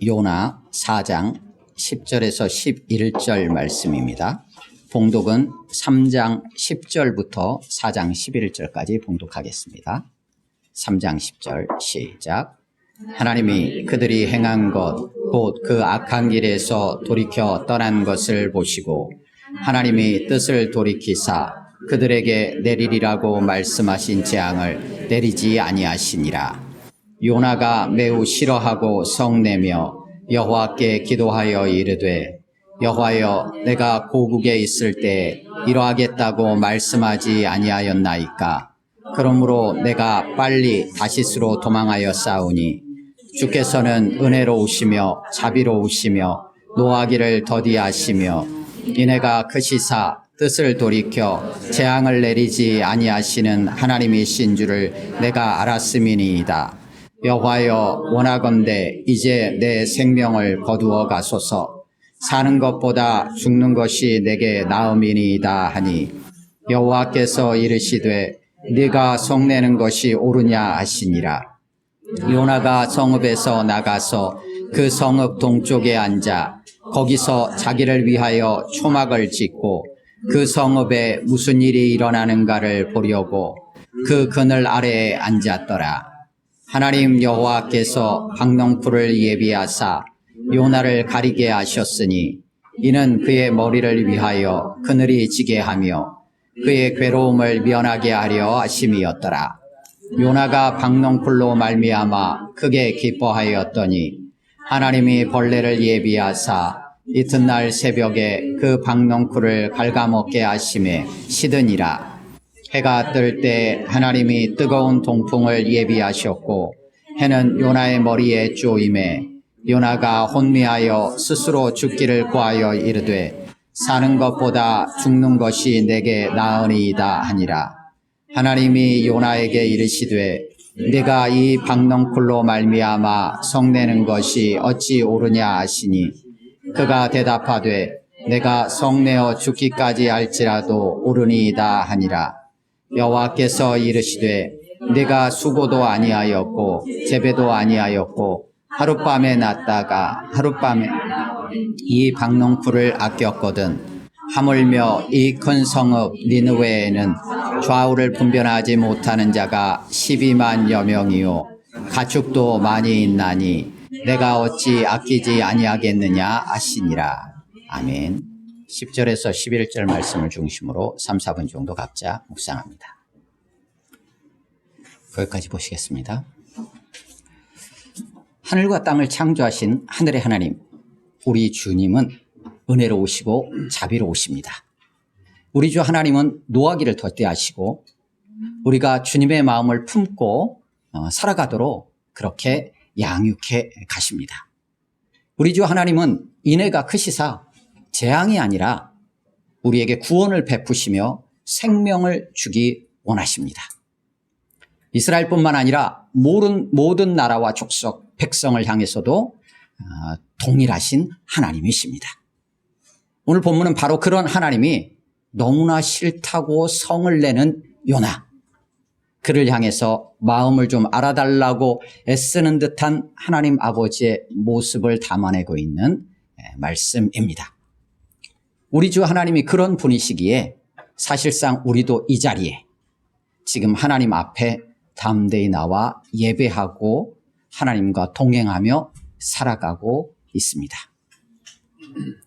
요나 4장 10절에서 11절 말씀입니다. 봉독은 3장 10절부터 4장 11절까지 봉독하겠습니다. 3장 10절 시작. 하나님이 그들이 행한 것 곧 그 악한 길에서 돌이켜 떠난 것을 보시고 하나님이 뜻을 돌이키사 그들에게 내리리라고 말씀하신 재앙을 내리지 아니하시니라. 요나가 매우 싫어하고 성내며 여호와께 기도하여 이르되 여호와여, 내가 고국에 있을 때 이러하겠다고 말씀하지 아니하였나이까. 그러므로 내가 빨리 다시스로 도망하여 싸우니 주께서는 은혜로우시며 자비로우시며 노하기를 더디하시며 이내가 크시사 뜻을 돌이켜 재앙을 내리지 아니하시는 하나님이신 줄을 내가 알았음이니이다. 여호와여, 원하건대 이제 내 생명을 거두어 가소서. 사는 것보다 죽는 것이 내게 나음이니이다 하니 여호와께서 이르시되 네가 성내는 것이 옳으냐 하시니라. 요나가 성읍에서 나가서 그 성읍 동쪽에 앉아 거기서 자기를 위하여 초막을 짓고 그 성읍에 무슨 일이 일어나는가를 보려고 그 그늘 아래에 앉았더라. 하나님 여호와께서 박농풀을 예비하사 요나를 가리게 하셨으니 이는 그의 머리를 위하여 그늘이 지게 하며 그의 괴로움을 면하게 하려 하심이었더라. 요나가 박농풀로 말미암아 크게 기뻐하였더니 하나님이 벌레를 예비하사 이튿날 새벽에 그 박농풀을 갉아먹게 하심에 시드니라. 해가 뜰 때 하나님이 뜨거운 동풍을 예비하셨고 해는 요나의 머리에 쪼임에 요나가 혼미하여 스스로 죽기를 구하여 이르되 사는 것보다 죽는 것이 내게 나으니이다 하니라. 하나님이 요나에게 이르시되 네가 이 박농풀로 말미암아 성내는 것이 어찌 옳으냐 하시니 그가 대답하되 내가 성내어 죽기까지 할지라도 옳으니이다 하니라. 여호와께서 이르시되 네가 수고도 아니하였고 제배도 아니하였고 하룻밤에 났다가 하룻밤에 이 박농풀을 아꼈거든. 하물며 이 큰 성읍 니느웨에는 좌우를 분별하지 못하는 자가 12만여 명이요 가축도 많이 있나니 내가 어찌 아끼지 아니하겠느냐 하시니라. 아멘. 10절에서 11절 말씀을 중심으로 3, 4분 정도 각자 묵상합니다. 거기까지 보시겠습니다. 하늘과 땅을 창조하신 하늘의 하나님, 우리 주님은 은혜로우시고 자비로우십니다. 우리 주 하나님은 노하기를 더디하시고 우리가 주님의 마음을 품고 살아가도록 그렇게 양육해 가십니다. 우리 주 하나님은 인애가 크시사 재앙이 아니라 우리에게 구원을 베푸시며 생명을 주기 원하십니다. 이스라엘뿐만 아니라 모든 나라와 족속, 백성을 향해서도 동일하신 하나님이십니다. 오늘 본문은 바로 그런 하나님이 너무나 싫다고 성을 내는 요나, 그를 향해서 마음을 좀 알아달라고 애쓰는 듯한 하나님 아버지의 모습을 담아내고 있는 말씀입니다. 우리 주 하나님이 그런 분이시기에 사실상 우리도 이 자리에 지금 하나님 앞에 담대히 나와 예배하고 하나님과 동행하며 살아가고 있습니다.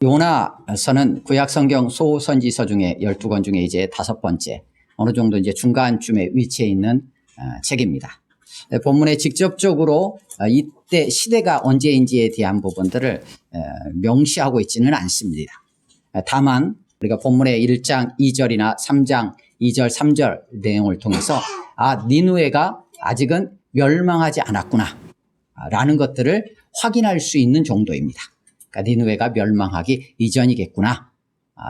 요나서는 구약성경 소선지서 중에 12권 중에 이제 5번째, 어느 정도 이제 중간쯤에 위치해 있는 책입니다. 본문에 직접적으로 이때 시대가 언제인지에 대한 부분들을 명시하고 있지는 않습니다. 다만 우리가 본문의 1장 2절이나 3장 2절 3절 내용을 통해서 니느웨가 아직은 멸망하지 않았구나 라는 것들을 확인할 수 있는 정도입니다. 그러니까 니느웨가 멸망하기 이전이겠구나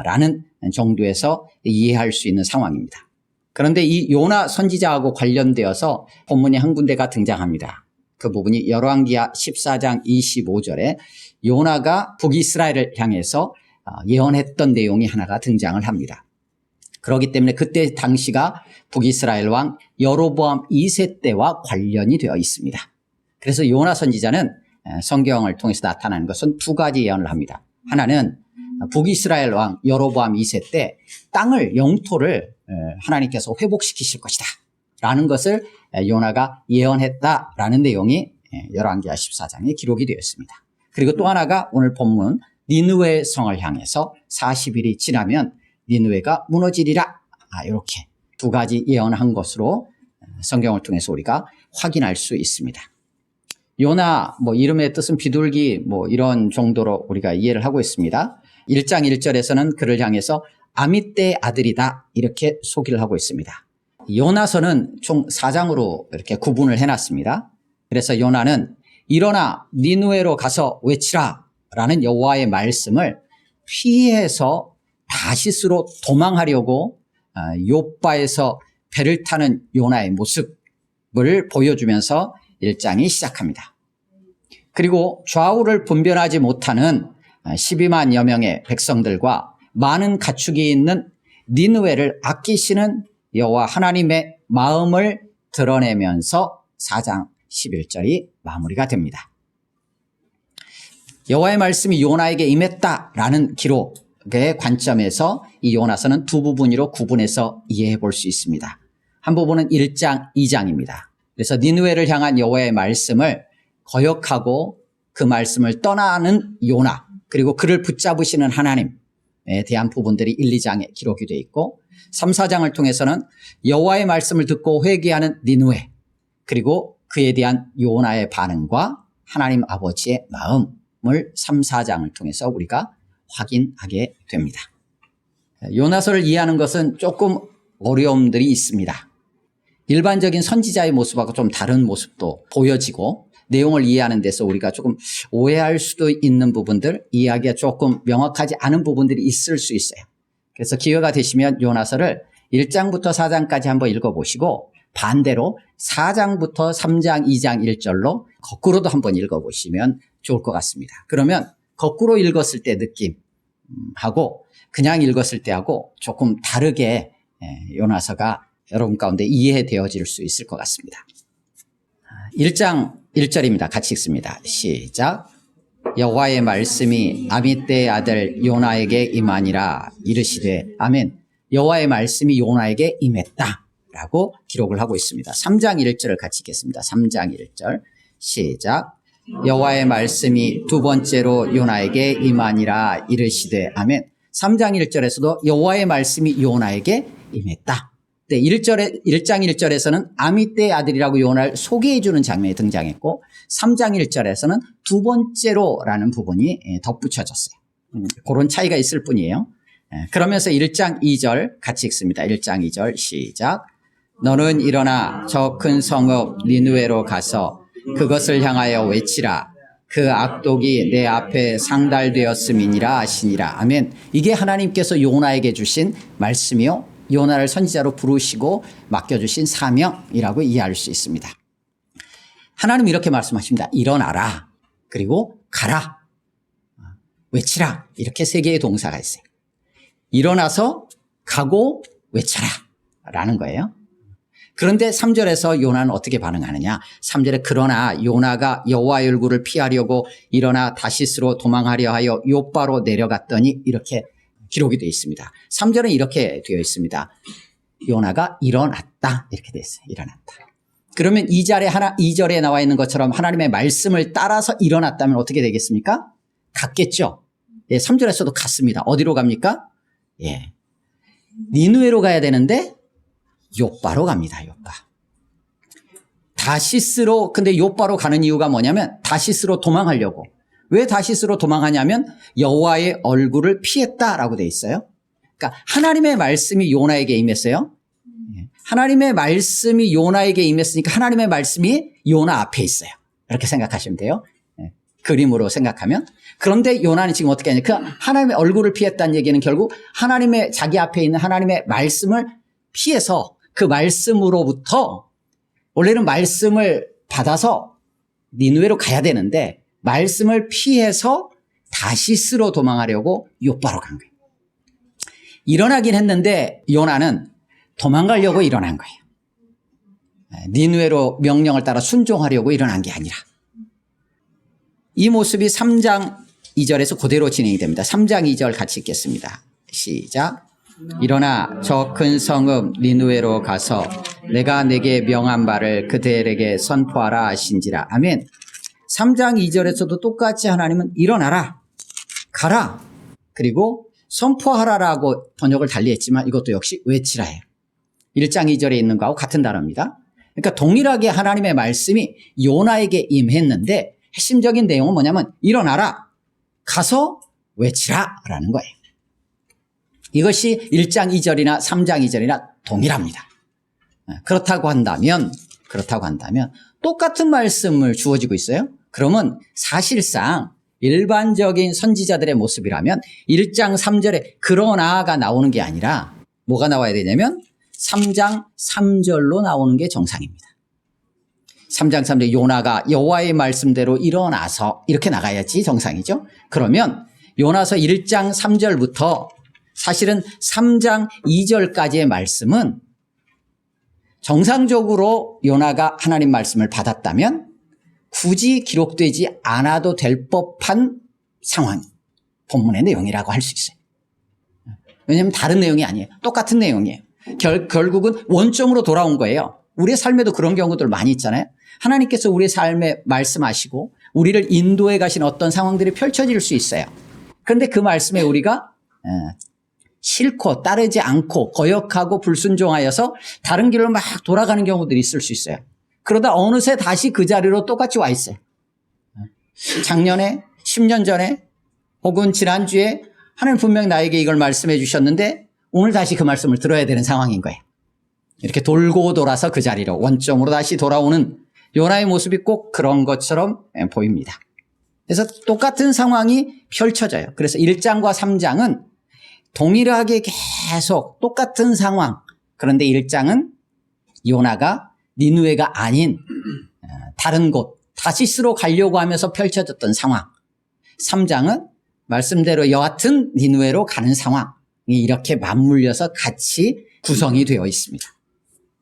라는 정도에서 이해할 수 있는 상황입니다. 그런데 이 요나 선지자하고 관련되어서 본문이 한 군데가 등장합니다. 그 부분이 열왕기하 14장 25절에 요나가 북이스라엘을 향해서 예언했던 내용이 하나가 등장을 합니다. 그렇기 때문에 그때 당시가 북이스라엘 왕 여로보암 2세 때와 관련이 되어 있습니다. 그래서 요나 선지자는 성경을 통해서 나타나는 것은 두 가지 예언을 합니다. 하나는 북이스라엘 왕 여로보암 2세 때 땅을 영토를 하나님께서 회복시키실 것이다 라는 것을 요나가 예언했다라는 내용이 열왕기하 14장에 기록이 되어 있습니다. 그리고 또 하나가 오늘 본문 니느웨 성을 향해서 40일이 지나면 니느웨가 무너지리라, 이렇게 두 가지 예언한 것으로 성경을 통해서 우리가 확인할 수 있습니다. 요나 이름의 뜻은 비둘기 이런 정도로 우리가 이해를 하고 있습니다. 1장 1절에서는 그를 향해서 아미떼의 아들이다 이렇게 소개를 하고 있습니다. 요나서는 총 4장으로 이렇게 구분을 해놨습니다. 그래서 요나는 일어나 니느웨로 가서 외치라 라는 여호와의 말씀을 피해서 다시스로 도망하려고 욥바에서 배를 타는 요나의 모습을 보여주면서 1장이 시작합니다. 그리고 좌우를 분별하지 못하는 12만여 명의 백성들과 많은 가축이 있는 니느웨를 아끼시는 여호와 하나님의 마음을 드러내면서 4장 11절이 마무리가 됩니다. 여호와의 말씀이 요나에게 임했다라는 기록의 관점에서 이 요나서는 두 부분으로 구분해서 이해해 볼 수 있습니다. 한 부분은 1장, 2장입니다. 그래서 니느웨를 향한 여호와의 말씀을 거역하고 그 말씀을 떠나는 요나, 그리고 그를 붙잡으시는 하나님에 대한 부분들이 1, 2장에 기록이 되어 있고 3, 4장을 통해서는 여호와의 말씀을 듣고 회개하는 니느웨, 그리고 그에 대한 요나의 반응과 하나님 아버지의 마음을 3, 4장을 통해서 우리가 확인하게 됩니다. 요나서를 이해하는 것은 조금 어려움들이 있습니다. 일반적인 선지자의 모습하고 좀 다른 모습도 보여지고 내용을 이해하는 데서 우리가 조금 오해할 수도 있는 부분들, 이해하기가 조금 명확하지 않은 부분들이 있을 수 있어요. 그래서 기회가 되시면 요나서를 1장부터 4장까지 한번 읽어보시고 반대로 4장부터 3장, 2장 1절로 거꾸로도 한번 읽어보시면 좋을 것 같습니다. 그러면 거꾸로 읽었을 때 느낌하고 그냥 읽었을 때하고 조금 다르게 요나서가 여러분 가운데 이해되어질 수 있을 것 같습니다. 1장 1절입니다. 같이 읽습니다. 시작. 여호와의 말씀이 아미떼의 아들 요나에게 임하니라 이르시되 아멘. 여호와의 말씀이 요나에게 임했다 라고 기록을 하고 있습니다. 3장 1절을 같이 읽겠습니다. 3장 1절 시작. 여호와의 말씀이 두 번째로 요나에게 임하니라 이르시되 아멘. 3장 1절에서도 여호와의 말씀이 요나에게 임했다. 네, 1장 1절에서는 아미떼의 아들이라고 요나를 소개해 주는 장면이 등장했고 3장 1절에서는 두 번째로라는 부분이 덧붙여졌어요. 그런 차이가 있을 뿐이에요. 그러면서 1장 2절 같이 읽습니다. 1장 2절 시작. 너는 일어나 저 큰 성읍 니느웨로 가서 그것을 향하여 외치라. 그 악독이 내 앞에 상달되었음이니라 하시니라. 아멘. 이게 하나님께서 요나에게 주신 말씀이요, 요나를 선지자로 부르시고 맡겨주신 사명이라고 이해할 수 있습니다. 하나님 이렇게 말씀하십니다. 일어나라, 그리고 가라, 외치라, 이렇게 세 개의 동사가 있어요. 일어나서 가고 외쳐라 라는 거예요. 그런데 3절에서 요나는 어떻게 반응하느냐. 3절에 그러나 요나가 여호와의 얼굴을 피하려고 일어나 다시스로 도망하려 하여 욥바로 내려갔더니 이렇게 기록이 되어 있습니다. 3절은 이렇게 되어 있습니다. 요나가 일어났다 이렇게 되어 있어요. 일어났다. 그러면 2절에 나와 있는 것처럼 하나님의 말씀을 따라서 일어났다면 어떻게 되겠습니까? 갔겠죠. 예, 3절에서도 갔습니다. 어디로 갑니까? 예, 니느웨로 가야 되는데 욥바로 갑니다. 욥바. 다시스로, 근데 욥바로 가는 이유가 뭐냐면 다시스로 도망하려고. 왜 다시스로 도망하냐면 여호와의 얼굴을 피했다라고 돼 있어요. 그러니까 하나님의 말씀이 요나에게 임했어요. 하나님의 말씀이 요나에게 임했으니까 하나님의 말씀이 요나 앞에 있어요. 이렇게 생각하시면 돼요. 그림으로 생각하면. 그런데 요나는 지금 어떻게 하냐. 그 하나님의 얼굴을 피했다는 얘기는 결국 하나님의 자기 앞에 있는 하나님의 말씀을 피해서 그 말씀으로부터 원래는 말씀을 받아서 니느웨로 가야 되는데 말씀을 피해서 다시스로 도망하려고 욥바로 간 거예요. 일어나긴 했는데 요나는 도망가려고 일어난 거예요. 니느웨로 명령을 따라 순종하려고 일어난 게 아니라. 이 모습이 3장 2절에서 그대로 진행이 됩니다. 3장 2절 같이 읽겠습니다. 시작. 일어나 저 큰 성읍 니느웨로 가서 내가 내게 명한 바를 그들에게 선포하라 하신지라. 아멘. 3장 2절에서도 똑같이 하나님은 일어나라, 가라, 그리고 선포하라라고 번역을 달리했지만 이것도 역시 외치라예요. 1장 2절에 있는 거하고 같은 단어입니다. 그러니까 동일하게 하나님의 말씀이 요나에게 임했는데 핵심적인 내용은 뭐냐면 일어나라, 가서 외치라라는 거예요. 이것이 1장 2절이나 3장 2절이나 동일합니다. 그렇다고 한다면 똑같은 말씀을 주어지고 있어요. 그러면 사실상 일반적인 선지자들의 모습이라면 1장 3절에 그러나가 나오는 게 아니라 뭐가 나와야 되냐면 3장 3절로 나오는 게 정상입니다. 3장 3절 요나가 여호와의 말씀대로 일어나서 이렇게 나가야지 정상이죠. 그러면 요나서 1장 3절부터 사실은 3장 2절까지의 말씀은 정상적으로 요나가 하나님 말씀을 받았다면 굳이 기록되지 않아도 될 법한 상황, 본문의 내용이라고 할 수 있어요. 왜냐하면 다른 내용이 아니에요. 똑같은 내용이에요. 결국은 원점으로 돌아온 거예요. 우리의 삶에도 그런 경우들 많이 있잖아요. 하나님께서 우리의 삶에 말씀하시고 우리를 인도해 가신 어떤 상황들이 펼쳐질 수 있어요. 그런데 그 말씀에 우리가 싫고 따르지 않고 거역하고 불순종하여서 다른 길로 막 돌아가는 경우들이 있을 수 있어요. 그러다 어느새 다시 그 자리로 똑같이 와 있어요. 작년에, 10년 전에 혹은 지난주에 하나님 분명히 나에게 이걸 말씀해 주셨는데 오늘 다시 그 말씀을 들어야 되는 상황인 거예요. 이렇게 돌고 돌아서 그 자리로 원점으로 다시 돌아오는 요나의 모습이 꼭 그런 것처럼 보입니다. 그래서 똑같은 상황이 펼쳐져요. 그래서 1장과 3장은 동일하게 계속 똑같은 상황. 그런데 1장은 요나가 니느웨가 아닌 다른 곳 다시스로 가려고 하면서 펼쳐졌던 상황. 3장은 말씀대로 여하튼 니느웨로 가는 상황이 이렇게 맞물려서 같이 구성이 되어 있습니다.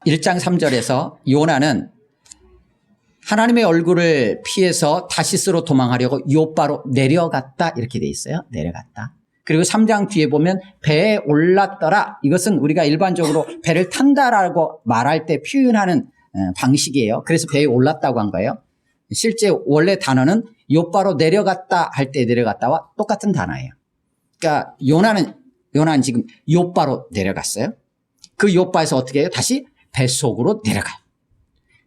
1장 3절에서 요나는 하나님의 얼굴을 피해서 다시스로 도망하려고 요바로 내려갔다 이렇게 돼 있어요. 내려갔다. 그리고 3장 뒤에 보면 배에 올랐더라. 이것은 우리가 일반적으로 배를 탄다라고 말할 때 표현하는 방식이에요. 그래서 배에 올랐다고 한 거예요. 실제 원래 단어는 요바로 내려갔다 할 때 내려갔다와 똑같은 단어예요. 그러니까 요나는 지금 요바로 내려갔어요. 그 요바에서 어떻게 해요? 다시 뱃속으로 내려가요.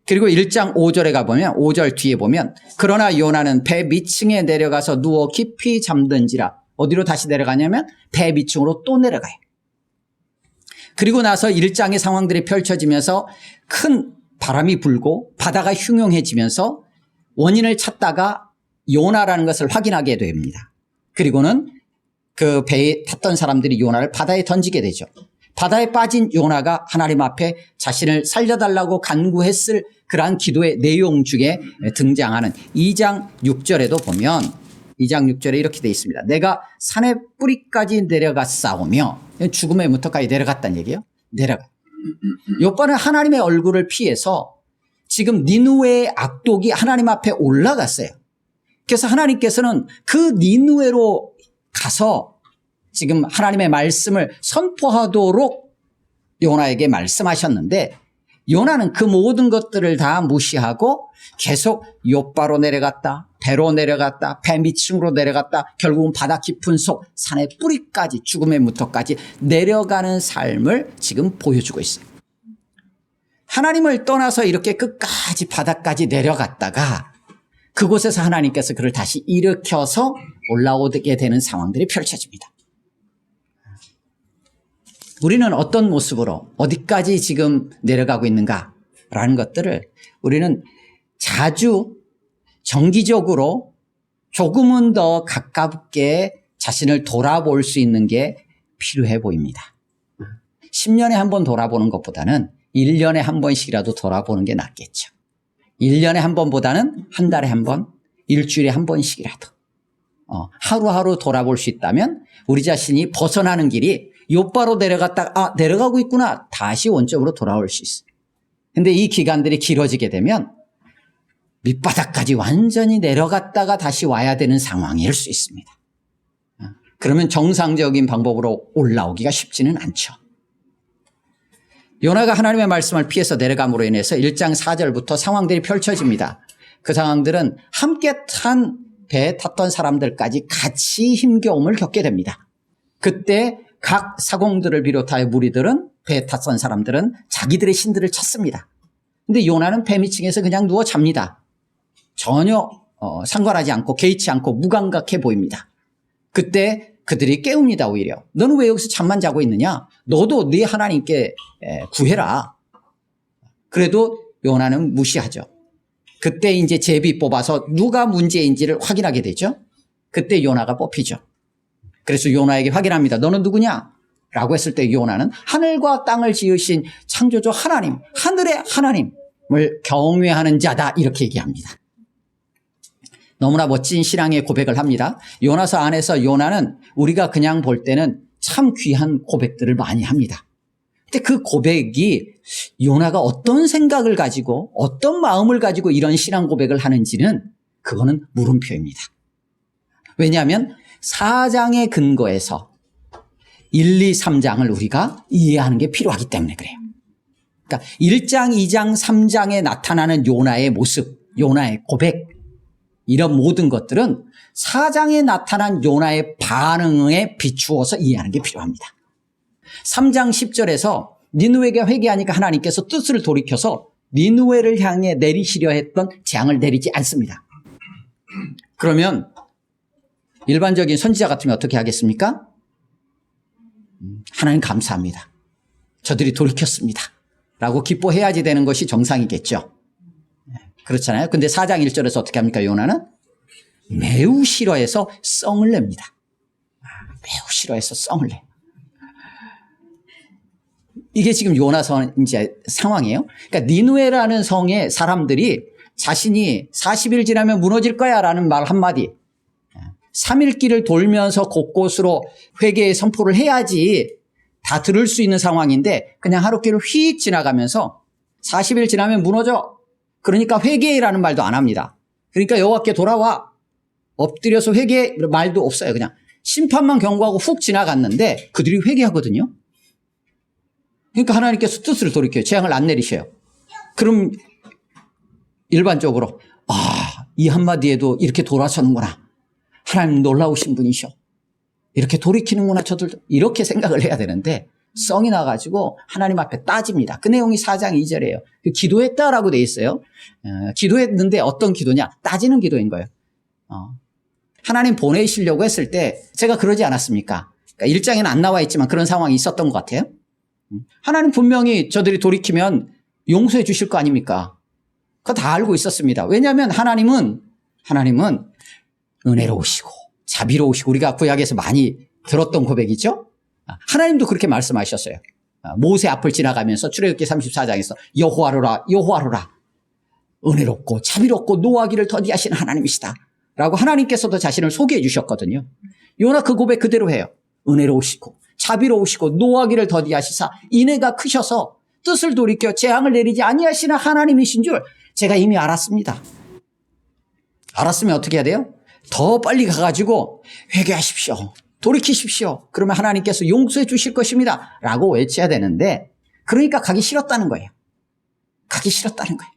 그리고 1장 5절에 가보면 5절 뒤에 보면 그러나 요나는 배 밑층에 내려가서 누워 깊이 잠든지라. 어디로 다시 내려가냐면 배 밑층으로 또 내려가요. 그리고 나서 1장의 상황들이 펼쳐지면서 큰 바람이 불고 바다가 흉흉해지면서 원인을 찾다가 요나라는 것을 확인하게 됩니다. 그리고는 그 배에 탔던 사람들이 요나를 바다에 던지게 되죠. 바다에 빠진 요나가 하나님 앞에 자신을 살려달라고 간구했을 그러한 기도의 내용 중에 등장하는 2장 6절에도 보면 2장 6절에 이렇게 되어 있습니다. 내가 산의 뿌리까지 내려갔사오며 죽음의 무턱까지 내려갔다는 얘기예요. 내려가. 요바는 하나님의 얼굴을 피해서 지금 니느웨의 악독이 하나님 앞에 올라갔어요. 그래서 하나님께서는 그 니느웨로 가서 지금 하나님의 말씀을 선포하도록 요나에게 말씀하셨는데 요나는 그 모든 것들을 다 무시하고 계속 요바로 내려갔다, 배로 내려갔다, 배 밑층으로 내려갔다, 결국은 바다 깊은 속 산의 뿌리까지 죽음의 무턱까지 내려가는 삶을 지금 보여주고 있어요. 하나님을 떠나서 이렇게 끝까지 바다까지 내려갔다가 그곳에서 하나님께서 그를 다시 일으켜서 올라오게 되는 상황들이 펼쳐집니다. 우리는 어떤 모습으로 어디까지 지금 내려가고 있는가라는 것들을 우리는 자주 정기적으로 조금은 더 가깝게 자신을 돌아볼 수 있는 게 필요해 보입니다. 10년에 한 번 돌아보는 것보다는 1년에 한 번씩이라도 돌아보는 게 낫겠죠. 1년에 한 번보다는 한 달에 한 번, 일주일에 한 번씩이라도 하루하루 돌아볼 수 있다면 우리 자신이 벗어나는 길이 요바로 내려갔다가 내려가고 있구나 다시 원점으로 돌아올 수 있어요. 근데 이 기간들이 길어지게 되면 밑바닥까지 완전히 내려갔다가 다시 와야 되는 상황일 수 있습니다. 그러면 정상적인 방법으로 올라오기가 쉽지는 않죠. 요나가 하나님의 말씀을 피해서 내려감으로 인해서 1장 4절부터 상황들이 펼쳐집니다. 그 상황들은 함께 탄 배에 탔던 사람들까지 같이 힘겨움을 겪게 됩니다. 그때 각 사공들을 비롯하여 무리들은 배에 탔던 사람들은 자기들의 신들을 찾습니다. 근데 요나는 배 밑층에서 그냥 누워 잡니다. 전혀 상관하지 않고 개의치 않고 무감각해 보입니다. 그때 그들이 깨웁니다. 오히려 너는 왜 여기서 잠만 자고 있느냐? 너도 네 하나님께 구해라. 그래도 요나는 무시하죠. 그때 이제 제비 뽑아서 누가 문제인지를 확인하게 되죠. 그때 요나가 뽑히죠. 그래서 요나에게 확인합니다. 너는 누구냐? 라고 했을 때 요나는 하늘과 땅을 지으신 창조주 하나님, 하늘의 하나님을 경외하는 자다, 이렇게 얘기합니다. 너무나 멋진 신앙의 고백을 합니다. 요나서 안에서 요나는 우리가 그냥 볼 때는 참 귀한 고백들을 많이 합니다. 근데 그 고백이 요나가 어떤 생각을 가지고 어떤 마음을 가지고 이런 신앙 고백을 하는지는 그거는 물음표입니다. 왜냐하면 4장의 근거에서 1, 2, 3장을 우리가 이해하는 게 필요하기 때문에 그래요. 그러니까 1장, 2장, 3장에 나타나는 요나의 모습, 요나의 고백, 이런 모든 것들은 4장에 나타난 요나의 반응에 비추어서 이해하는 게 필요합니다. 3장 10절에서 니느웨가 회개하니까 하나님께서 뜻을 돌이켜서 니느웨를 향해 내리시려 했던 재앙을 내리지 않습니다. 그러면 일반적인 선지자 같으면 어떻게 하겠습니까? 하나님 감사합니다. 저들이 돌이켰습니다. 라고 기뻐해야지 되는 것이 정상이겠죠. 그렇잖아요. 근데 4장 1절에서 어떻게 합니까? 요나는 매우 싫어해서 썽을 냅니다. 매우 싫어해서 썽을 내. 이게 지금 요나서 이제 상황이에요. 그러니까 니느웨라는 성의 사람들이 자신이 40일 지나면 무너질 거야 라는 말 한마디, 3일 길을 돌면서 곳곳으로 회개의 선포를 해야지 다 들을 수 있는 상황인데 그냥 하루길을 휙 지나가면서 40일 지나면 무너져. 그러니까 회개라는 말도 안 합니다. 그러니까 여호와께 돌아와. 엎드려서 회개 말도 없어요. 그냥 심판만 경고하고 훅 지나갔는데 그들이 회개하거든요. 그러니까 하나님께서 뜻을 돌이켜요. 재앙을 안 내리셔요. 그럼 일반적으로 이 한마디에도 이렇게 돌아서는구나. 하나님 놀라우신 분이셔. 이렇게 돌이키는구나 저들도. 이렇게 생각을 해야 되는데 썽이 나가지고 하나님 앞에 따집니다. 그 내용이 4장 2절이에요. 기도했다라고 돼 있어요. 기도했는데 어떤 기도냐? 따지는 기도인 거예요. 하나님 보내시려고 했을 때 제가 그러지 않았습니까? 그러니까 1장에는 안 나와 있지만 그런 상황이 있었던 것 같아요. 하나님 분명히 저들이 돌이키면 용서해 주실 거 아닙니까? 그거 다 알고 있었습니다. 왜냐하면 하나님은 은혜로우시고 자비로우시고 우리가 구약에서 많이 들었던 고백이죠. 하나님도 그렇게 말씀하셨어요. 모세 앞을 지나가면서 출애굽기 34장에서 여호와로라 여호와로라 은혜롭고 자비롭고 노하기를 더디하시는 하나님이시다 라고 하나님께서도 자신을 소개해 주셨거든요. 요나 그 고백 그대로 해요. 은혜로우시고 자비로우시고 노하기를 더디하시사 인애가 크셔서 뜻을 돌이켜 재앙을 내리지 아니하시는 하나님이신 줄 제가 이미 알았습니다. 알았으면 어떻게 해야 돼요? 더 빨리 가가지고 회개하십시오. 돌이키십시오. 그러면 하나님께서 용서해 주실 것입니다. 라고 외쳐야 되는데 그러니까 가기 싫었다는 거예요. 가기 싫었다는 거예요.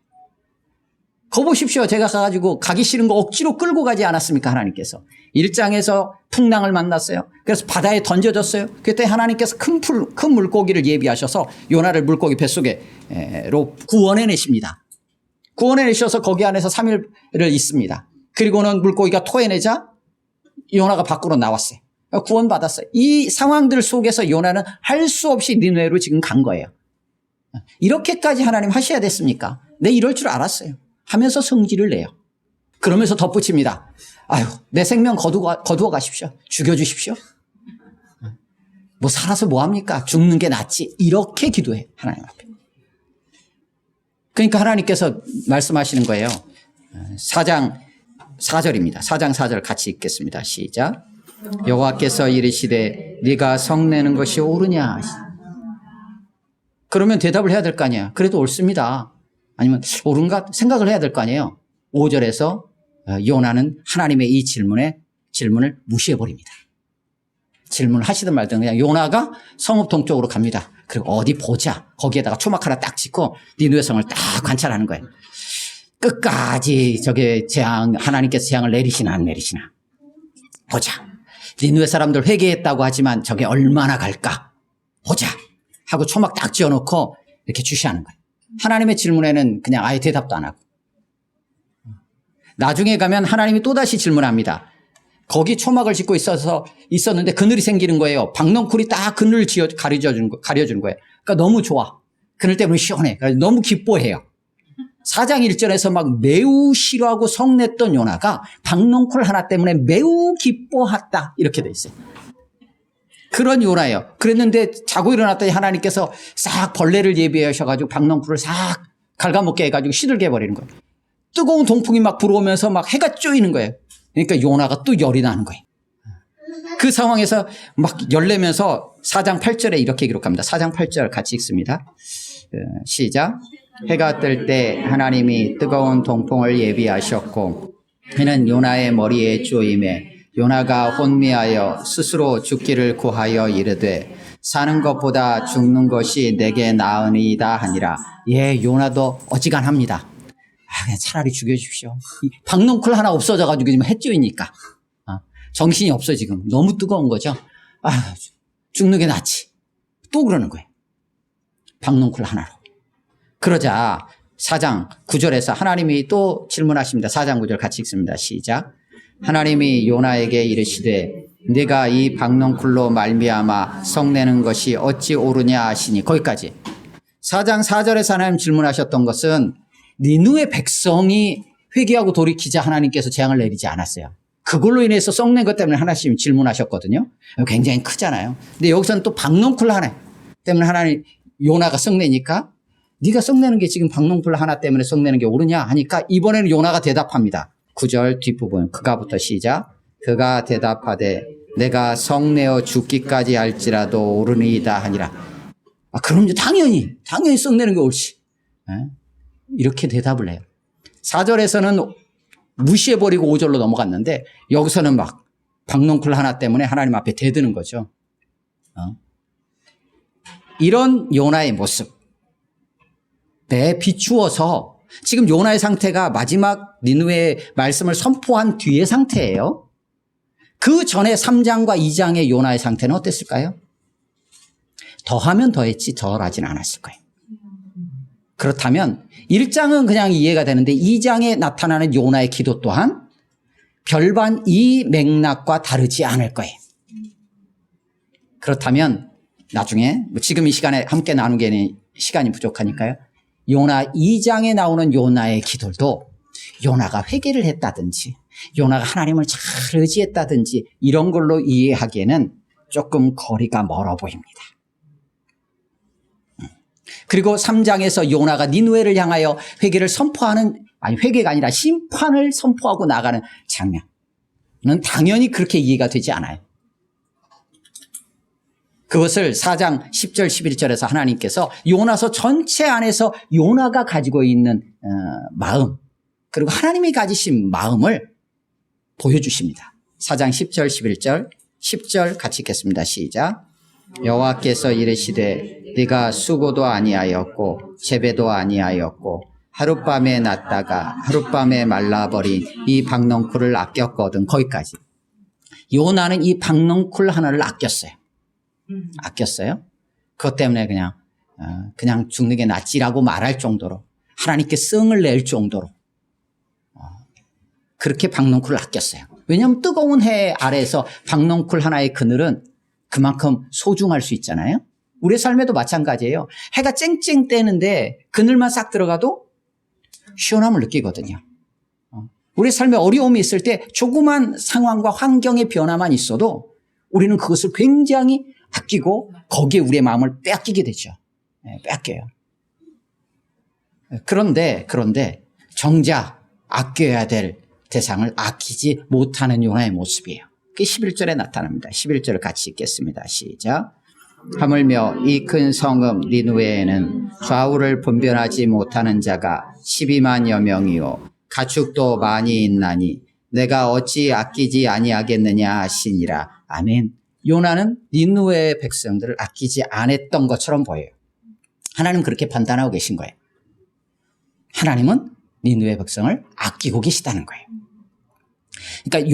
거 보십시오. 제가 가가지고 가기 싫은 거 억지로 끌고 가지 않았습니까? 하나님께서. 1장에서 풍랑을 만났어요. 그래서 바다에 던져졌어요. 그때 하나님께서 큰 물고기를 예비하셔서 요나를 물고기 뱃속에로 구원해내십니다. 구원해내셔서 거기 안에서 3일을 있습니다. 그리고는 물고기가 토해내자 요나가 밖으로 나왔어요. 구원받았어요. 이 상황들 속에서 요나는 할 수 없이 니느웨로 지금 간 거예요. 이렇게까지 하나님 하셔야 됐습니까? 네, 이럴 줄 알았어요. 하면서 성질을 내요. 그러면서 덧붙입니다. 아유, 내 생명 거두어 가십시오. 죽여주십시오. 뭐 살아서 뭐합니까? 죽는 게 낫지. 이렇게 기도해, 하나님 앞에. 그러니까 하나님께서 말씀하시는 거예요. 4장 4절입니다. 4장 4절 같이 읽겠습니다. 시작. 여호와께서 이르시되 네가 성내는 것이 옳으냐. 그러면 대답을 해야 될 거 아니야. 그래도 옳습니다. 아니면 옳은가 생각을 해야 될 거 아니에요. 5절에서 요나는 하나님의 이 질문을 무시해버립니다. 질문을 하시든 말든 그냥 요나가 성읍 동쪽으로 갑니다. 그리고 어디 보자. 거기에다가 초막 하나 딱 짓고 니느웨 성을 딱 관찰하는 거예요. 끝까지 하나님께서 재앙을 내리시나 안 내리시나 보자. 니느웨 사람들 회개했다고 하지만 저게 얼마나 갈까 보자 하고 초막 딱 지어놓고 이렇게 주시하는 거예요. 하나님의 질문에는 그냥 아예 대답도 안 하고. 나중에 가면 하나님이 또다시 질문합니다. 거기 초막을 짓고 있었는데 그늘이 생기는 거예요. 박넝쿨이 딱 그늘을 가려주는 거예요. 그러니까 너무 좋아. 그늘 때문에 시원해. 그래서 너무 기뻐해요. 4장 1절에서 막 매우 싫어하고 성냈던 요나가 박넝쿨 하나 때문에 매우 기뻐했다. 이렇게 돼 있어요. 그런 요나예요. 그랬는데 자고 일어났더니 하나님께서 싹 벌레를 예비하셔가지고 박넝쿨을 싹 갉아먹게 해가지고 시들게 해버리는 거예요. 뜨거운 동풍이 막 불어오면서 막 해가 쪼이는 거예요. 그러니까 요나가 또 열이 나는 거예요. 그 상황에서 막 열내면서 4장 8절에 이렇게 기록합니다. 4장 8절 같이 읽습니다. 시작. 해가 뜰 때 하나님이 뜨거운 동풍을 예비하셨고 해는 요나의 머리에 쪼임에 요나가 혼미하여 스스로 죽기를 구하여 이르되 사는 것보다 죽는 것이 내게 나으니이다 하니라. 예, 요나도 어지간합니다. 그냥 차라리 죽여주십시오. 박넝쿨 하나 없어져가지고 지금 해 쪼이니까 정신이 없어 지금. 너무 뜨거운 거죠. 죽는 게 낫지. 또 그러는 거예요. 박넝쿨 하나로. 그러자 4장 9절에서 하나님이 또 질문하십니다. 4장 9절 같이 읽습니다. 시작. 하나님이 요나에게 이르시되 네가 이 박넝쿨로 말미암아 성내는 것이 어찌 옳으냐 하시니. 거기까지. 4장 4절에서 하나님 질문하셨던 것은 니느웨 백성이 회개하고 돌이키자 하나님께서 재앙을 내리지 않았어요. 그걸로 인해서 썩낸 것 때문에 하나님 질문하셨거든요. 굉장히 크잖아요. 근데 여기서는 또 박넝쿨 하나 때문에 하나님 요나가 썩내니까 네가 썩내는 게 지금 박넝쿨 하나 때문에 썩내는 게 옳으냐 하니까 이번에는 요나가 대답합니다. 9절 뒷부분 그가부터 시작. 그가 대답하되 내가 성내어 죽기까지 할지라도 옳으니이다 하니라. 그럼 당연히 썩내는 게 옳지. 이렇게 대답을 해요. 4절에서는 무시해버리고 5절로 넘어갔는데 여기서는 막 박넝쿨 하나 때문에 하나님 앞에 대드는 거죠. 이런 요나의 모습 비추어서 지금 요나의 상태가 마지막 니느웨의 말씀을 선포한 뒤의 상태예요. 그 전에 3장과 2장의 요나의 상태는 어땠을까요? 더하면 더했지 덜하진 않았을 거예요. 그렇다면 1장은 그냥 이해가 되는데 2장에 나타나는 요나의 기도 또한 별반 이 맥락과 다르지 않을 거예요. 그렇다면 나중에 지금 이 시간에 함께 나누기에는 시간이 부족하니까요. 요나 2장에 나오는 요나의 기도도 요나가 회개를 했다든지 요나가 하나님을 잘 의지했다든지 이런 걸로 이해하기에는 조금 거리가 멀어 보입니다. 그리고 3장에서 요나가 니느웨를 향하여 회개를 선포하는, 회개가 아니라 심판을 선포하고 나가는 장면은 당연히 그렇게 이해가 되지 않아요. 그것을 4장 10절 11절에서 하나님께서 요나서 전체 안에서 요나가 가지고 있는 마음 그리고 하나님이 가지신 마음을 보여주십니다. 4장 10절 11절 10절 같이 읽겠습니다. 시작. 여호와께서 이르시되 네가 수고도 아니하였고 재배도 아니하였고 하룻밤에 났다가 하룻밤에 말라버린 이 박넝쿨을 아꼈거든. 거기까지. 요나는 이 박넝쿨 하나를 아꼈어요. 그것 때문에 그냥 죽는 게 낫지라고 말할 정도로 하나님께 성을 낼 정도로 그렇게 박넝쿨을 아꼈어요. 왜냐하면 뜨거운 해 아래에서 박넝쿨 하나의 그늘은 그만큼 소중할 수 있잖아요. 우리의 삶에도 마찬가지예요. 해가 쨍쨍 떼는데 그늘만 싹 들어가도 시원함을 느끼거든요. 우리의 삶에 어려움이 있을 때 조그만 상황과 환경의 변화만 있어도 우리는 그것을 굉장히 아끼고 거기에 우리의 마음을 빼앗기게 되죠. 빼앗겨요. 그런데 정작 아껴야 될 대상을 아끼지 못하는 요나의 모습이에요. 그게 11절에 나타납니다. 11절을 같이 읽겠습니다. 시작. 하물며 이 큰 성읍 니느웨에는 좌우를 분별하지 못하는 자가 12만여 명이요 가축도 많이 있나니 내가 어찌 아끼지 아니하겠느냐 하시니라. 아멘. 요나는 니느웨 백성들을 아끼지 않았던 것처럼 보여요. 하나님 그렇게 판단하고 계신 거예요. 하나님은 니느웨 백성을 아끼고 계시다는 거예요. 그러니까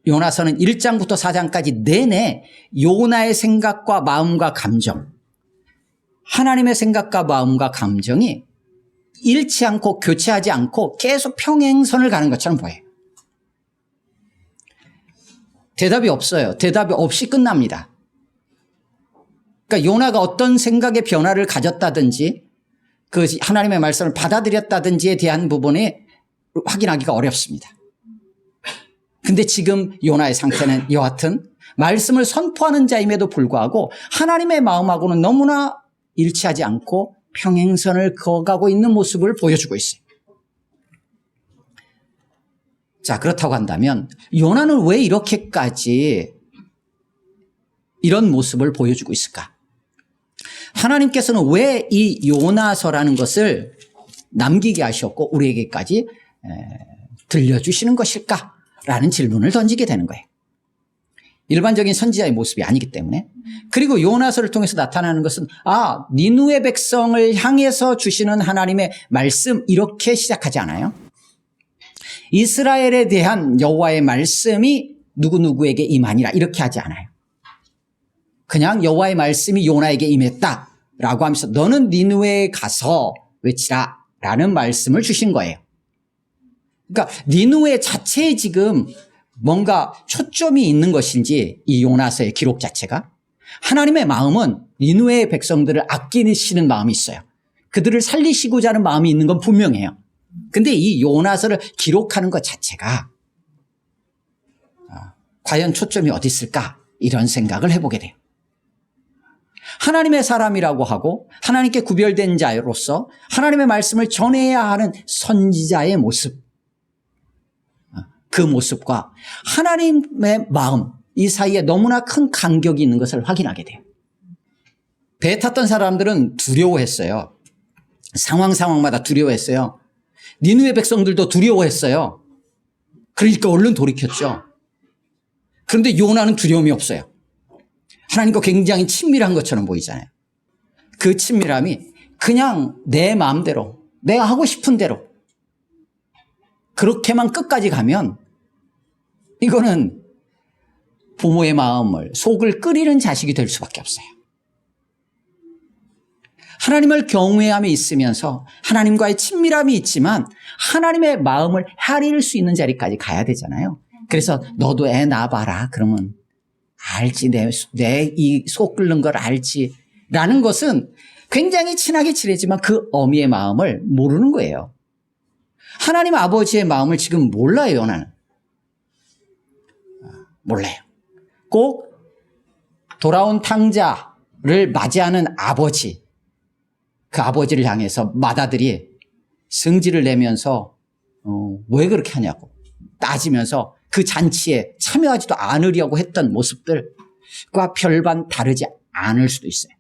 요나서는 1장부터 4장까지 내내 요나의 생각과 마음과 감정, 하나님의 생각과 마음과 감정이 잃지 않고 교체하지 않고 계속 평행선을 가는 것처럼 보여요. 대답이 없어요. 대답이 없이 끝납니다. 그러니까 요나가 어떤 생각의 변화를 가졌다든지 그 하나님의 말씀을 받아들였다든지에 대한 부분이 확인하기가 어렵습니다. 근데 지금 요나의 상태는 여하튼 말씀을 선포하는 자임에도 불구하고 하나님의 마음하고는 너무나 일치하지 않고 평행선을 그어가고 있는 모습을 보여주고 있어요. 자, 그렇다고 한다면 요나는 왜 이렇게까지 이런 모습을 보여주고 있을까? 하나님께서는 왜 이 요나서라는 것을 남기게 하셨고 우리에게까지 들려주시는 것일까라는 질문을 던지게 되는 거예요. 일반적인 선지자의 모습이 아니기 때문에. 그리고 요나서를 통해서 나타나는 것은 니느웨 백성을 향해서 주시는 하나님의 말씀 이렇게 시작하지 않아요. 이스라엘에 대한 여호와의 말씀이 누구누구에게 임하니라 이렇게 하지 않아요. 그냥 여호와의 말씀이 요나에게 임했다라고 하면서 너는 니느웨에 가서 외치라 라는 말씀을 주신 거예요. 그러니까 니느웨 자체에 지금 뭔가 초점이 있는 것인지 이 요나서의 기록 자체가 하나님의 마음은 니느웨의 백성들을 아끼시는 마음이 있어요. 그들을 살리시고자 하는 마음이 있는 건 분명해요. 근데 이 요나서를 기록하는 것 자체가 과연 초점이 어디 있을까 이런 생각을 해보게 돼요. 하나님의 사람이라고 하고 하나님께 구별된 자로서 하나님의 말씀을 전해야 하는 선지자의 모습, 그 모습과 하나님의 마음 이 사이에 너무나 큰 간격이 있는 것을 확인하게 돼요. 배 탔던 사람들은 두려워했어요. 상황마다 두려워했어요. 니느웨 백성들도 두려워했어요. 그러니까 얼른 돌이켰죠. 그런데 요나는 두려움이 없어요. 하나님과 굉장히 친밀한 것처럼 보이잖아요. 그 친밀함이 그냥 내 마음대로 내가 하고 싶은 대로 그렇게만 끝까지 가면 이거는 부모의 마음을 속을 끓이는 자식이 될 수밖에 없어요. 하나님을 경외함이 있으면서 하나님과의 친밀함이 있지만 하나님의 마음을 헤아릴 수 있는 자리까지 가야 되잖아요. 그래서 너도 애 낳아봐라. 그러면 알지. 내 이 속 끓는 걸 알지. 라는 것은 굉장히 친하게 지내지만 그 어미의 마음을 모르는 거예요. 하나님 아버지의 마음을 지금 몰라요, 나는. 몰라요. 꼭 돌아온 탕자를 맞이하는 아버지, 그 아버지를 향해서 맏아들이 성질을 내면서 왜 그렇게 하냐고 따지면서 그 잔치에 참여하지도 않으려고 했던 모습들과 별반 다르지 않을 수도 있어요.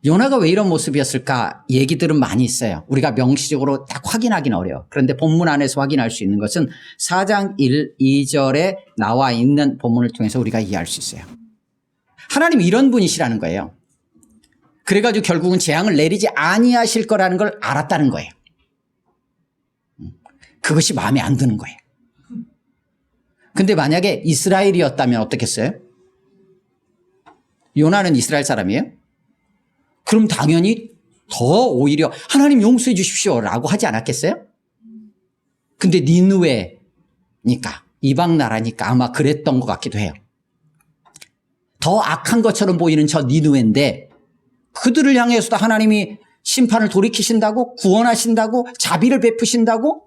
요나가 왜 이런 모습이었을까 얘기들은 많이 있어요. 우리가 명시적으로 딱 확인하기는 어려워요. 그런데 본문 안에서 확인할 수 있는 것은 4장 1, 2절에 나와 있는 본문을 통해서 우리가 이해할 수 있어요. 하나님이 이런 분이시라는 거예요. 그래가지고 결국은 재앙을 내리지 아니하실 거라는 걸 알았다는 거예요. 그것이 마음에 안 드는 거예요. 근데 만약에 이스라엘이었다면 어떻겠어요? 요나는 이스라엘 사람이에요? 그럼 당연히 더 오히려 하나님 용서해 주십시오 라고 하지 않았겠어요? 근데 니느웨니까 이방 나라니까 아마 그랬던 것 같기도 해요. 더 악한 것처럼 보이는 저 니느웨인데 그들을 향해서도 하나님이 심판을 돌이키신다고 구원하신다고 자비를 베푸신다고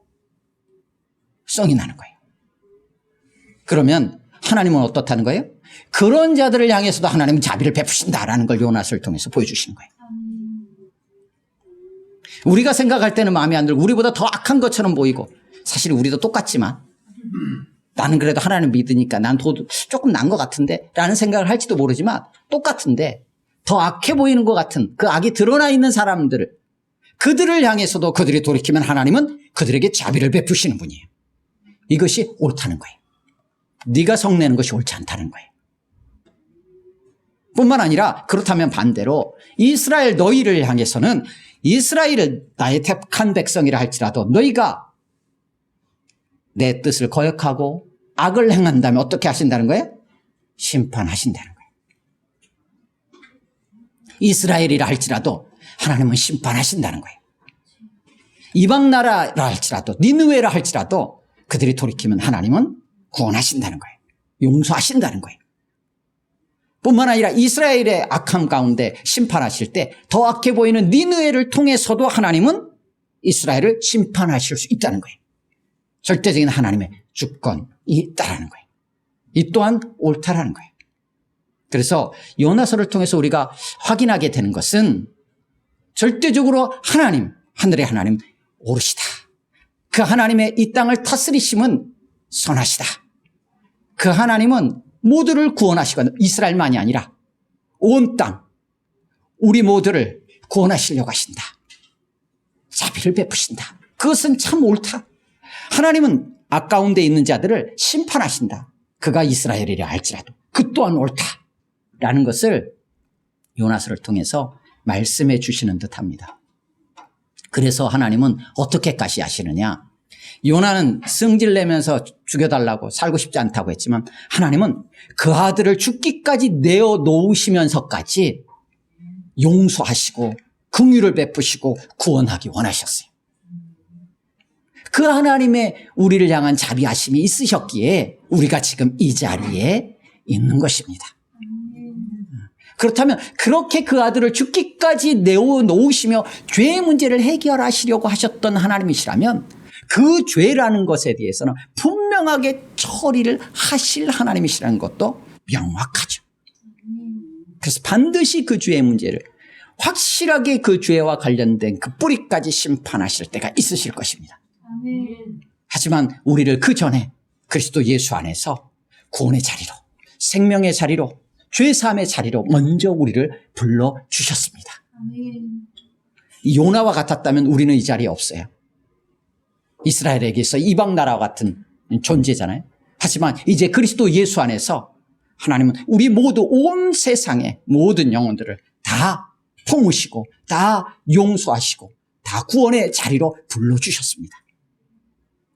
성이 나는 거예요. 그러면 하나님은 어떻다는 거예요? 그런 자들을 향해서도 하나님은 자비를 베푸신다라는 걸 요나서를 통해서 보여주시는 거예요. 우리가 생각할 때는 마음에 안 들고 우리보다 더 악한 것처럼 보이고 사실 우리도 똑같지만 나는 그래도 하나님 믿으니까 난 조금 난 것 같은데 라는 생각을 할지도 모르지만 똑같은데 더 악해 보이는 것 같은 그 악이 드러나 있는 사람들을 그들을 향해서도 그들이 돌이키면 하나님은 그들에게 자비를 베푸시는 분이에요. 이것이 옳다는 거예요. 네가 성내는 것이 옳지 않다는 거예요. 뿐만 아니라 그렇다면 반대로 이스라엘 너희를 향해서는 이스라엘을 나의 택한 백성이라 할지라도 너희가 내 뜻을 거역하고 악을 행한다면 어떻게 하신다는 거예요? 심판하신다는 거예요. 이스라엘이라 할지라도 하나님은 심판하신다는 거예요. 이방 나라라 할지라도 니느웨라 할지라도 그들이 돌이키면 하나님은 구원하신다는 거예요. 용서하신다는 거예요. 뿐만 아니라 이스라엘의 악함 가운데 심판하실 때 더 악해 보이는 니느웨를 통해서도 하나님은 이스라엘을 심판하실 수 있다는 거예요. 절대적인 하나님의 주권이 있다라는 거예요. 이 또한 옳다라는 거예요. 그래서 요나서를 통해서 우리가 확인하게 되는 것은 절대적으로 하나님, 하늘의 하나님 옳으시다. 그 하나님의 이 땅을 다스리심은 선하시다. 그 하나님은 모두를 구원하시고 이스라엘만이 아니라 온 땅, 우리 모두를 구원하시려고 하신다. 자비를 베푸신다. 그것은 참 옳다. 하나님은 악 가운데 있는 자들을 심판하신다. 그가 이스라엘이라 할지라도 그 또한 옳다라는 것을 요나서를 통해서 말씀해 주시는 듯합니다. 그래서 하나님은 어떻게까지 하시느냐? 요나는 승질내면서 죽여달라고 살고 싶지 않다고 했지만 하나님은 그 아들을 죽기까지 내어놓으시면서까지 용서하시고 긍휼을 베푸시고 구원하기 원하셨어요. 그 하나님의 우리를 향한 자비하심이 있으셨기에 우리가 지금 이 자리에 있는 것입니다. 그렇다면 그렇게 그 아들을 죽기까지 내어놓으시며 죄의 문제를 해결하시려고 하셨던 하나님이시라면 그 죄라는 것에 대해서는 분명하게 처리를 하실 하나님이시라는 것도 명확하죠. 그래서 반드시 그 죄의 문제를 확실하게 그 죄와 관련된 그 뿌리까지 심판하실 때가 있으실 것입니다. 하지만 우리를 그 전에 그리스도 예수 안에서 구원의 자리로, 생명의 자리로, 죄사함의 자리로 먼저 우리를 불러주셨습니다. 요나와 같았다면 우리는 이 자리에 없어요. 이스라엘에게서 이방 나라와 같은 존재잖아요. 하지만 이제 그리스도 예수 안에서 하나님은 우리 모두 온 세상의 모든 영혼들을 다 품으시고 다 용서하시고 다 구원의 자리로 불러주셨습니다.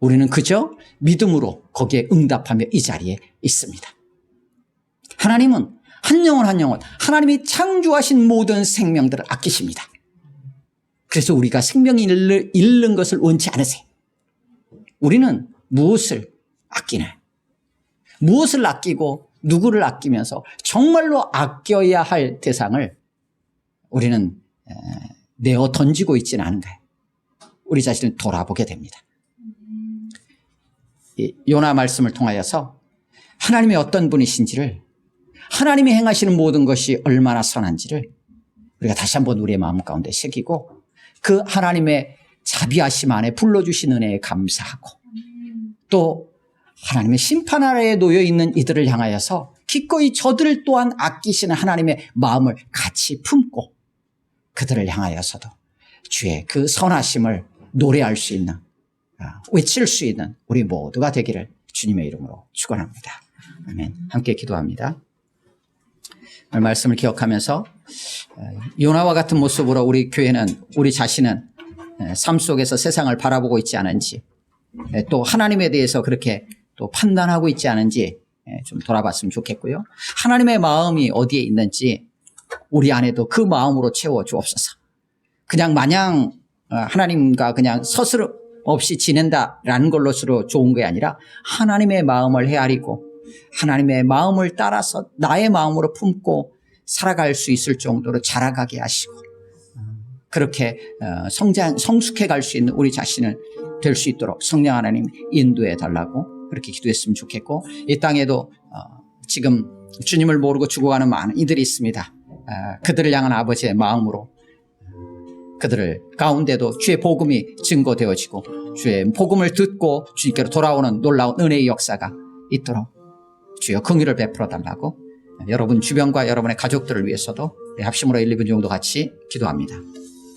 우리는 그저 믿음으로 거기에 응답하며 이 자리에 있습니다. 하나님은 한 영혼 한 영혼, 하나님이 창조하신 모든 생명들을 아끼십니다. 그래서 우리가 생명이 잃는 것을 원치 않으세요. 우리는 무엇을 아끼나요? 무엇을 아끼고 누구를 아끼면서 정말로 아껴야 할 대상을 우리는 내어 던지고 있지는 않은가요? 우리 자신을 돌아보게 됩니다. 요나 말씀을 통하여서 하나님이 어떤 분이신지를, 하나님이 행하시는 모든 것이 얼마나 선한지를 우리가 다시 한번 우리의 마음 가운데 새기고 그 하나님의 자비하심 안에 불러주신 은혜에 감사하고 또 하나님의 심판 아래에 놓여있는 이들을 향하여서 기꺼이 저들을 또한 아끼시는 하나님의 마음을 같이 품고 그들을 향하여서도 주의 그 선하심을 노래할 수 있는, 외칠 수 있는 우리 모두가 되기를 주님의 이름으로 축원합니다. 아멘. 함께 기도합니다. 말씀을 기억하면서 요나와 같은 모습으로 우리 교회는, 우리 자신은 삶 속에서 세상을 바라보고 있지 않은지, 또 하나님에 대해서 그렇게 또 판단하고 있지 않은지 좀 돌아봤으면 좋겠고요. 하나님의 마음이 어디에 있는지 우리 안에도 그 마음으로 채워 주옵소서. 그냥 마냥 하나님과 그냥 서스름 없이 지낸다라는 걸로서로 좋은 게 아니라 하나님의 마음을 헤아리고 하나님의 마음을 따라서 나의 마음으로 품고 살아갈 수 있을 정도로 자라가게 하시고 그렇게 성숙해 갈 수 있는 우리 자신을 될 수 있도록 성령 하나님 인도해 달라고 그렇게 기도했으면 좋겠고, 이 땅에도 지금 주님을 모르고 죽어가는 많은 이들이 있습니다. 그들을 향한 아버지의 마음으로 그들을 가운데도 주의 복음이 증거되어지고 주의 복음을 듣고 주님께로 돌아오는 놀라운 은혜의 역사가 있도록 주여 긍휼을 베풀어 달라고 여러분 주변과 여러분의 가족들을 위해서도 합심으로 1, 2분 정도 같이 기도합니다.